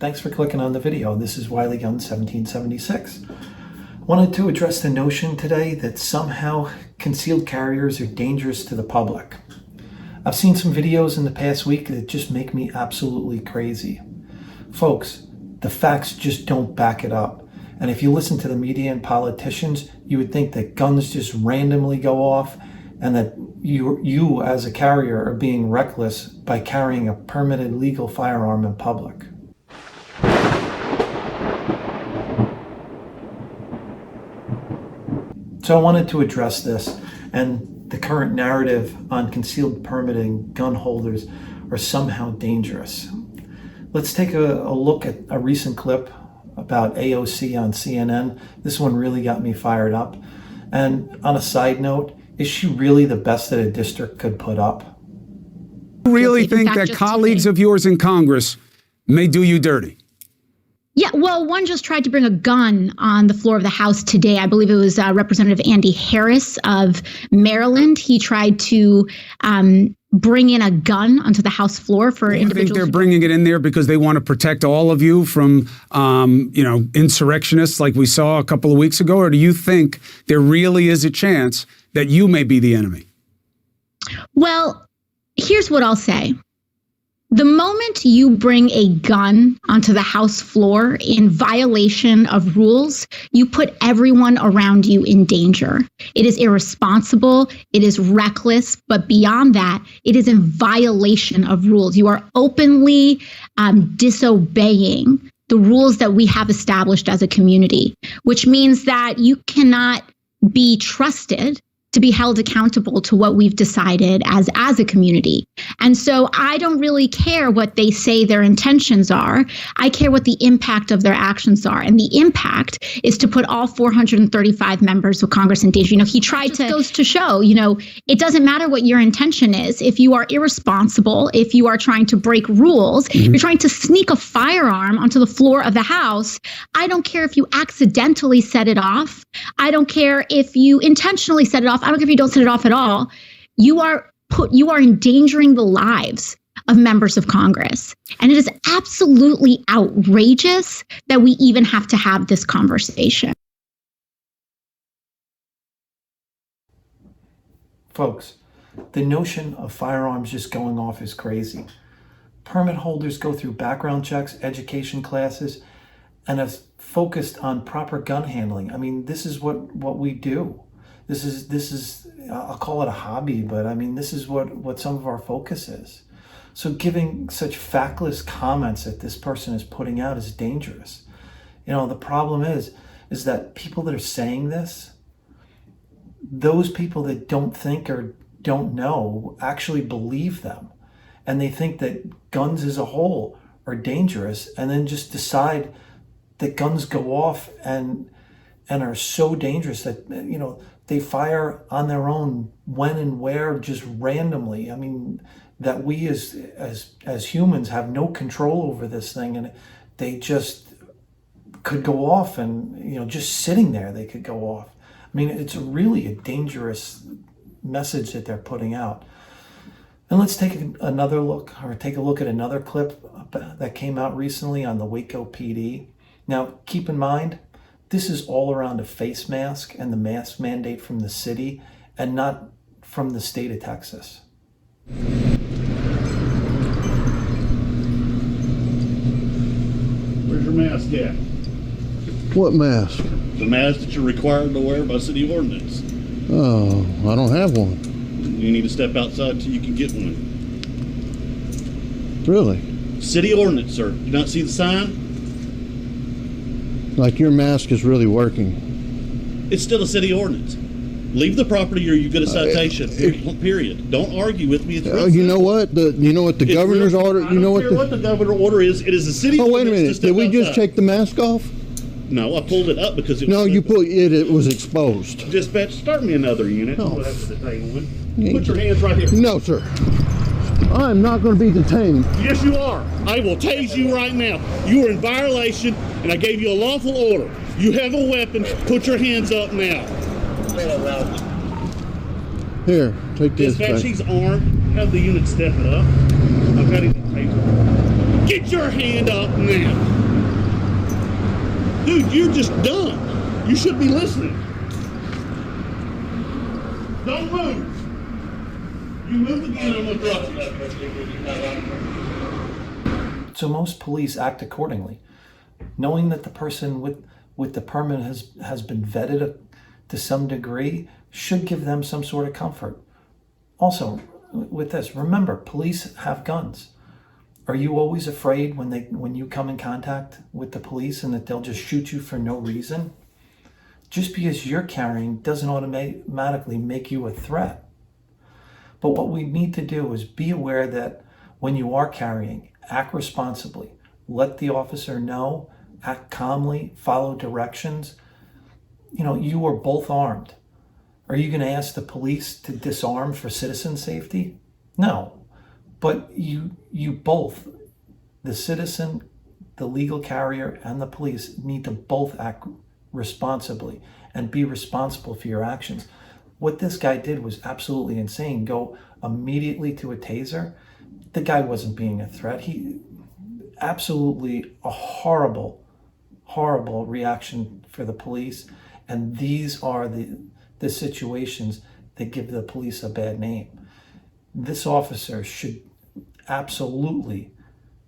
Thanks for clicking on the video. This is Wiley Gun 1776. I wanted to address the notion today that somehow concealed carriers are dangerous to the public. I've seen some videos in the past week that just make me absolutely crazy. Folks, the facts just don't back it up. And if you listen to the media and politicians, you would think that guns just randomly go off and that you as a carrier are being reckless by carrying a permitted legal firearm in public. So I wanted to address this and the current narrative on concealed permitting gun holders are somehow dangerous. Let's take a look at a recent clip about AOC on CNN. This one really got me fired up. And on a side note, is she really the best that a district could put up? You really think that colleagues of yours in Congress may do you dirty? Yeah, well, one just tried to bring a gun on the floor of the House today. I believe it was Representative Andy Harris of Maryland. He tried to bring in a gun onto the House floor for individuals. You think they're bringing it in there because they want to protect all of you from, insurrectionists like we saw a couple of weeks ago? Or do you think there really is a chance that you may be the enemy? Well, here's what I'll say. The moment you bring a gun onto the House floor in violation of rules, you put everyone around you in danger. It is irresponsible, it is reckless, but beyond that, it is in violation of rules. You are openly disobeying the rules that we have established as a community, which means that you cannot be trusted to be held accountable to what we've decided as a community. And so I don't really care what they say their intentions are. I care what the impact of their actions are. And the impact is to put all 435 members of Congress in danger. He tried to, goes to show, it doesn't matter what your intention is. If you are irresponsible, if you are trying to break rules, you're trying to sneak a firearm onto the floor of the House. I don't care if you accidentally set it off. I don't care if you intentionally set it off. I don't care if you don't set it off at all. You are endangering the lives of members of Congress. And it is absolutely outrageous that we even have to have this conversation. Folks, the notion of firearms just going off is crazy. Permit holders go through background checks, education classes, and are focused on proper gun handling. I mean, this is what we do. This is I'll call it a hobby, but I mean, this is what some of our focus is. So giving such factless comments that this person is putting out is dangerous. The problem is that people that are saying this, those people that don't think or don't know actually believe them. And they think that guns as a whole are dangerous and then just decide that guns go off and are so dangerous that, they fire on their own when and where, just randomly. I mean, that we as humans have no control over this thing, and they just could go off, and just sitting there they could go off. I mean, it's really a dangerous message that they're putting out. And let's take a look at another clip that came out recently on the Waco PD. Now, keep in mind, this is all around a face mask and the mask mandate from the city and not from the state of Texas. Where's your mask at? What mask? The mask that you're required to wear by city ordinance. Oh, I don't have one. You need to step outside till you can get one. Really? City ordinance, sir. You not see the sign? Like your mask is really working. It's still a city ordinance. Leave the property or you get a citation. Period. Don't argue with me. It's real you know what? The governor's order. I don't care what the governor order is. It is a city. Oh, wait a ordinance. minute. Did we just take the mask off? No, I pulled it up because it was. No, you put it. It was exposed. Dispatch, start me another unit. Oh. We'll have to detain one. Put your hands right here. No, sir. I'm not going to be detained. Yes, you are. I will tase you right now. You are in violation, and I gave you a lawful order. You have a weapon. Put your hands up now. Here, take this. Dispatch, he's armed. Have the unit step it up. I've got him taser. Get your hand up now. Dude, you're just dumb. You should be listening. Don't move. You move again, I'm gonna drop you. So most police act accordingly, knowing that the person with the permit has been vetted to some degree should give them some sort of comfort. Also, with this, remember, police have guns. Are you always afraid when you come in contact with the police and that they'll just shoot you for no reason? Just because you're carrying doesn't automatically make you a threat. But what we need to do is be aware that when you are carrying, act responsibly. Let the officer know, act calmly, follow directions. You are both armed. Are you going to ask the police to disarm for citizen safety? No. But you both, the citizen, the legal carrier, and the police need to both act responsibly and be responsible for your actions. What this guy did was absolutely insane. Go immediately to a taser. The guy wasn't being a threat. He absolutely a horrible reaction for the police. And these are the situations that give the police a bad name. This officer should absolutely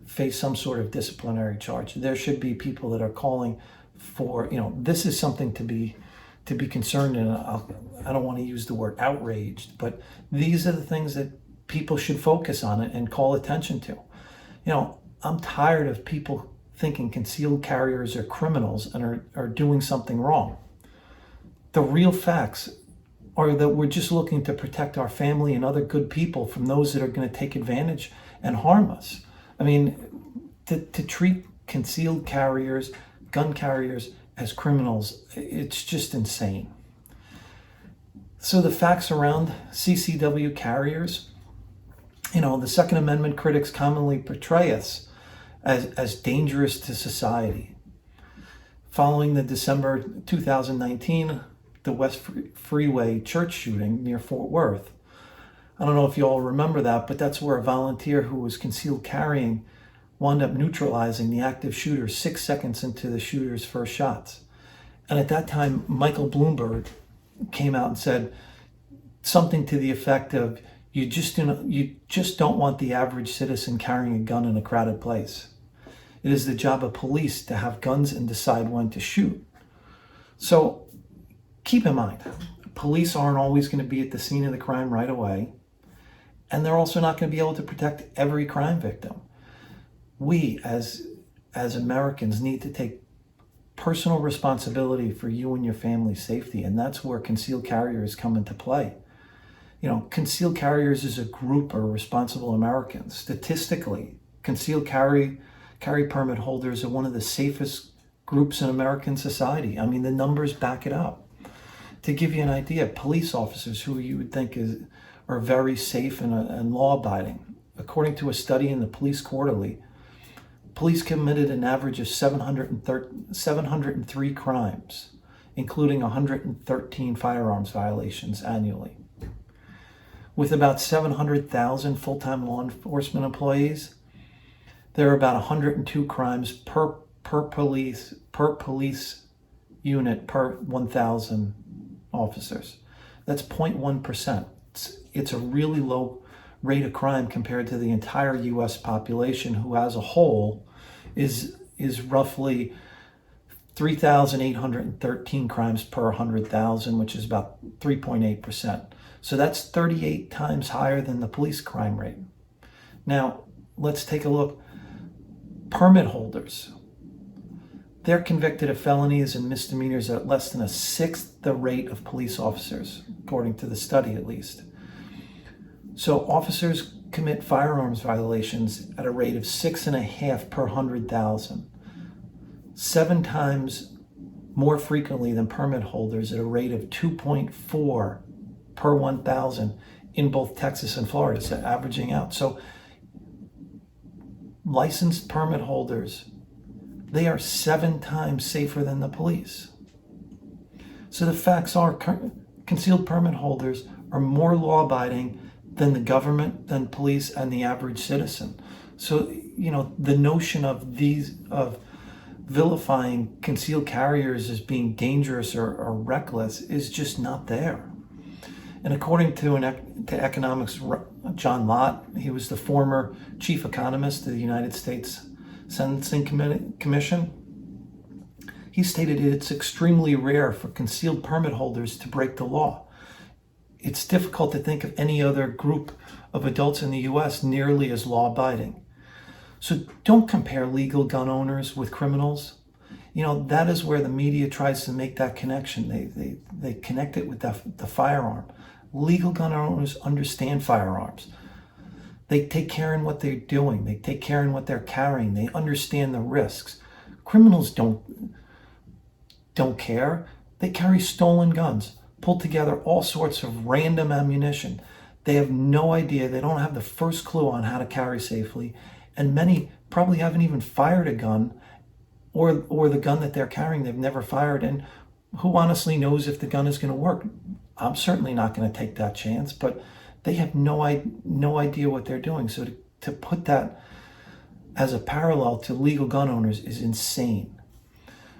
face some sort of disciplinary charge. There should be people that are calling for, this is something to be concerned in. I don't want to use the word outraged, but these are the things that people should focus on and call attention to. I'm tired of people thinking concealed carriers are criminals and are doing something wrong. The real facts are that we're just looking to protect our family and other good people from those that are going to take advantage and harm us. I mean, to treat concealed carriers, gun carriers as criminals, it's just insane. So the facts around CCW carriers, the Second Amendment critics commonly portray us as dangerous to society. Following the December 2019, the West Freeway church shooting near Fort Worth. I don't know if you all remember that, but that's where a volunteer who was concealed carrying wound up neutralizing the active shooter 6 seconds into the shooter's first shots. And at that time, Michael Bloomberg came out and said something to the effect of, you just don't want the average citizen carrying a gun in a crowded place. It is the job of police to have guns and decide when to shoot. So keep in mind, police aren't always going to be at the scene of the crime right away, and they're also not going to be able to protect every crime victim. We, as Americans, need to take personal responsibility for you and your family's safety, and that's where concealed carriers come into play. Concealed carriers as a group are responsible Americans. Statistically, concealed carry permit holders are one of the safest groups in American society. I mean, the numbers back it up. To give you an idea, police officers who you would think are very safe and law-abiding, according to a study in the Police Quarterly, police committed an average of 703 crimes, including 113 firearms violations annually. With about 700,000 full-time law enforcement employees, there are about 102 crimes per police unit per 1,000 officers. That's 0.1%. It's a really low rate of crime compared to the entire U.S. population, who as a whole is roughly 3,813 crimes per 100,000, which is about 3.8%. So that's 38 times higher than the police crime rate. Now, let's take a look. Permit holders. They're convicted of felonies and misdemeanors at less than a sixth the rate of police officers, according to the study at least. So officers commit firearms violations at a rate of 6.5 per 100,000, 7 times more frequently than permit holders at a rate of 2.4 per 1,000 in both Texas and Florida, so averaging out. So licensed permit holders, they are 7 times safer than the police. So the facts are concealed permit holders are more law-abiding than the government, than police, and the average citizen. So, the notion of vilifying concealed carriers as being dangerous or reckless is just not there. And according to economics, John Lott, he was the former chief economist of the United States Sentencing Commission. He stated it's extremely rare for concealed permit holders to break the law. It's difficult to think of any other group of adults in the U.S. nearly as law-abiding. So don't compare legal gun owners with criminals. You know, that is where the media tries to make that connection. They connect it with the firearm. Legal gun owners understand firearms. They take care in what they're doing. They take care in what they're carrying. They understand the risks. Criminals don't care. They carry stolen guns, pull together all sorts of random ammunition. They have no idea. They don't have the first clue on how to carry safely. And many probably haven't even fired a gun, or the gun that they're carrying they've never fired. And who honestly knows if the gun is going to work? I'm certainly not going to take that chance, but they have no idea what they're doing. So to put that as a parallel to legal gun owners is insane.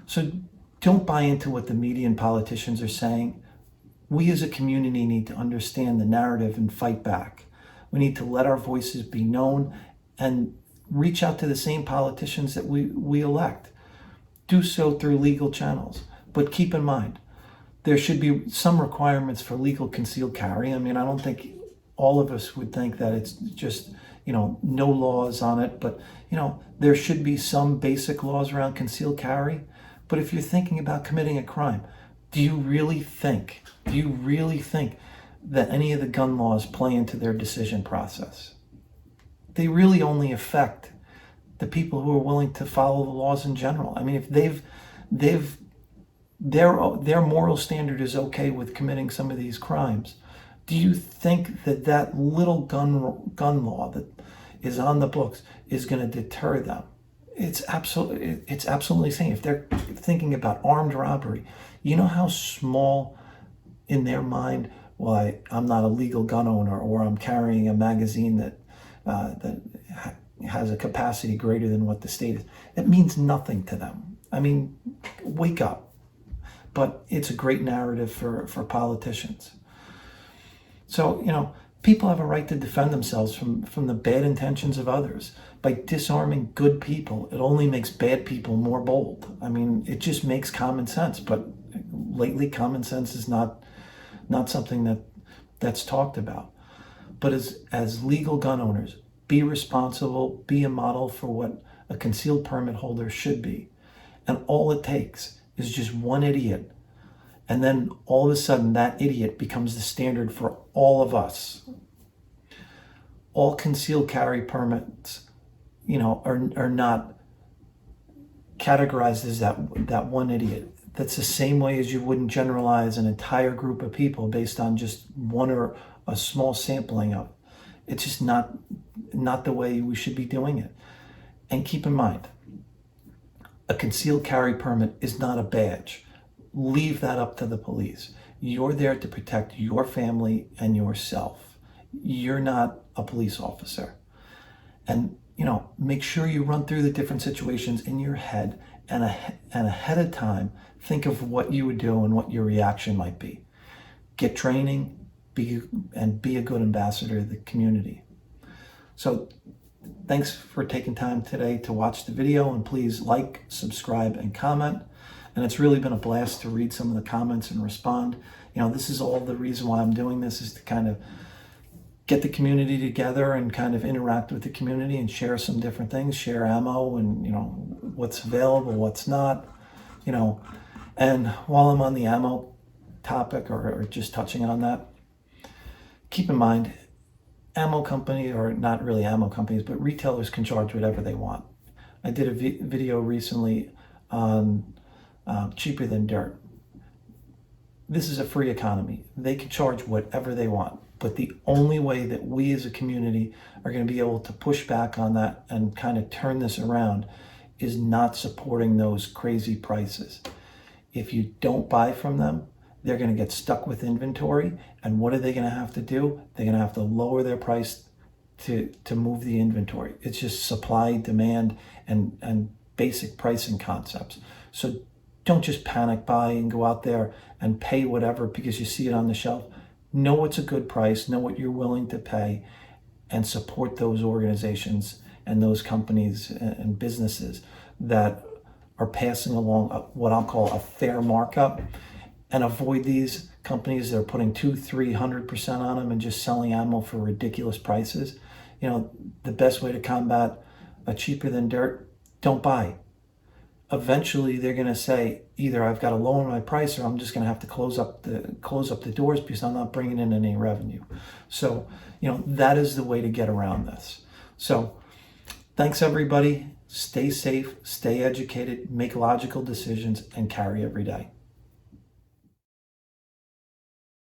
So don't buy into what the media and politicians are saying. We as a community need to understand the narrative and fight back. We need to let our voices be known and reach out to the same politicians that we elect. Do so through legal channels. But keep in mind, there should be some requirements for legal concealed carry. I mean, I don't think all of us would think that it's just, no laws on it, but, there should be some basic laws around concealed carry. But if you're thinking about committing a crime, do you really think that any of the gun laws play into their decision process? They really only affect the people who are willing to follow the laws in general. I mean, if their moral standard is okay with committing some of these crimes, do you think that little gun law that is on the books is going to deter them? It's absolutely insane. If they're thinking about armed robbery, you know how small in their mind, well, I'm not a legal gun owner, or I'm carrying a magazine that has a capacity greater than what the state is. It means nothing to them. I mean, wake up. But it's a great narrative for politicians. So, people have a right to defend themselves from the bad intentions of others. By disarming good people, it only makes bad people more bold. I mean, it just makes common sense. But lately, common sense is not something that's talked about. But as legal gun owners, be responsible, be a model for what a concealed permit holder should be. And all it takes is just one idiot. And then all of a sudden that idiot becomes the standard for all of us. All concealed carry permits, are not categorized as that one idiot. That's the same way as you wouldn't generalize an entire group of people based on just one or a small sampling of. It's just not the way we should be doing it. And keep in mind, a concealed carry permit is not a badge. Leave that up to the police. You're there to protect your family and yourself. You're not a police officer. And, make sure you run through the different situations in your head and ahead of time, think of what you would do and what your reaction might be. Get training, be a good ambassador to the community. So thanks for taking time today to watch the video, and please like, subscribe, and comment. And it's really been a blast to read some of the comments and respond. This is all the reason why I'm doing this, is to kind of get the community together and kind of interact with the community and share some different things, share ammo and, what's available, what's not, And while I'm on the ammo topic, or just touching on that, keep in mind, ammo companies, or not really ammo companies, but retailers can charge whatever they want. I did a video recently on cheaper than dirt. This is a free economy. They can charge whatever they want. But the only way that we as a community are going to be able to push back on that and kind of turn this around is not supporting those crazy prices. If you don't buy from them, they're going to get stuck with inventory. And what are they going to have to do? They're going to have to lower their price to move the inventory. It's just supply, demand, and basic pricing concepts. So don't just panic buy and go out there and pay whatever because you see it on the shelf. Know what's a good price, know what you're willing to pay, and support those organizations and those companies and businesses that are passing along what I'll call a fair markup, and avoid these companies that are putting 200-300% on them and just selling ammo for ridiculous prices. You know, the best way to combat a cheaper than dirt, don't buy. Eventually they're going to say either I've got to lower my price or I'm just going to have to close up the doors because I'm not bringing in any revenue. So, you know, that is the way to get around this. So thanks everybody. Stay safe, stay educated, make logical decisions, and carry every day.